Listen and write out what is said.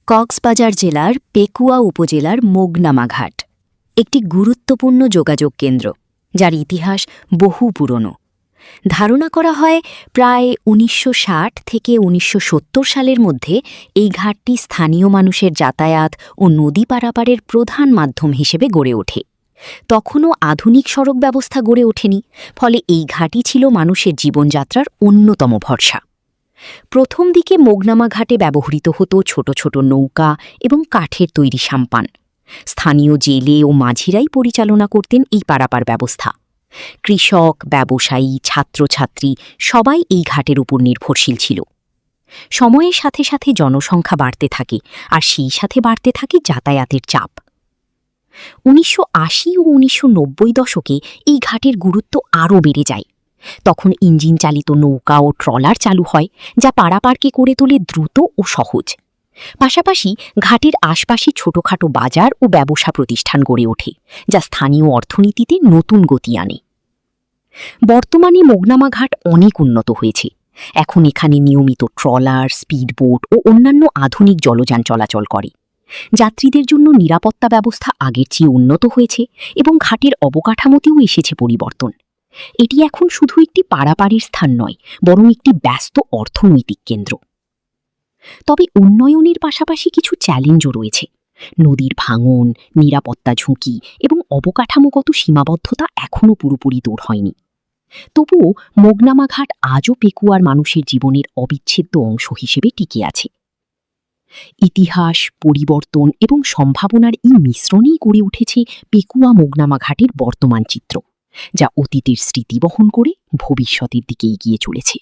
কক্সবাজার জেলার পেকুয়া উপজেলার মোগনামা ঘাট একটি গুরুত্বপূর্ণ যোগাযোগ কেন্দ্র, যার ইতিহাস বহু পুরনো। ধারণা করা হয় প্রায় ১৯৬০ থেকে ১৯৭০ সালের মধ্যে এই ঘাটটি স্থানীয় মানুষের যাতায়াত ও নদী পারাপারের প্রধান মাধ্যম হিসেবে গড়ে ওঠে। তখনও আধুনিক সড়ক ব্যবস্থা গড়ে ওঠেনি, ফলে এই ঘাটই ছিল মানুষের জীবনযাত্রার অন্যতম ভরসা। প্রথম দিকে মোগনামা ঘাটে ব্যবহৃত হতো ছোট ছোট নৌকা এবং কাঠের তৈরি সাম্পান। স্থানীয় জেলে ও মাঝিরাই পরিচালনা করতেন এই পারাপার ব্যবস্থা। কৃষক, ব্যবসায়ী, ছাত্রছাত্রী সবাই এই ঘাটের উপর নির্ভরশীল ছিল। সময়ের সাথে সাথে জনসংখ্যা বাড়তে থাকে, আর সেই সাথে বাড়তে থাকে যাতায়াতের চাপ। ১৯৮০ ও ১৯৯০ দশকে এই ঘাটের গুরুত্ব আরও বেড়ে যায়। তখন ইঞ্জিন চালিত নৌকা ও ট্রলার চালু হয়, যা পারাপারকে করে তোলে দ্রুত ও সহজ। পাশাপাশি ঘাটের আশপাশে ছোটখাটো বাজার ও ব্যবসা প্রতিষ্ঠান গড়ে ওঠে, যা স্থানীয় অর্থনীতিতে নতুন গতি আনে। বর্তমানে মোগনামা ঘাট অনেক উন্নত হয়েছে। এখন এখানে নিয়মিত ট্রলার, স্পিডবোট ও অন্যান্য আধুনিক জলযান চলাচল করে। যাত্রীদের জন্য নিরাপত্তা ব্যবস্থা আগের চেয়ে উন্নত হয়েছে এবং ঘাটের অবকাঠামোতেও এসেছে পরিবর্তন। এটি এখন শুধু একটি পারাপারের স্থান নয়, বরং একটি ব্যস্ত অর্থনৈতিক কেন্দ্র। তবে উন্নয়নের পাশাপাশি কিছু চ্যালেঞ্জও রয়েছে। নদীর ভাঙন, নিরাপত্তা ঝুঁকি এবং অবকাঠামোগত সীমাবদ্ধতা এখনও পুরোপুরি দূর হয়নি। তবুও মোগনামা ঘাট আজও পেকুয়ার মানুষের জীবনের অবিচ্ছেদ্য অংশ হিসেবে টিকে আছে। ইতিহাস, পরিবর্তন এবং সম্ভাবনার এই মিশ্রণেই গড়ে উঠেছে পেকুয়া মোগনামা ঘাটের বর্তমান চিত্র, যা অতীতের স্মৃতি বহন করে ভবিষ্যতের দিকে এগিয়ে চলেছে।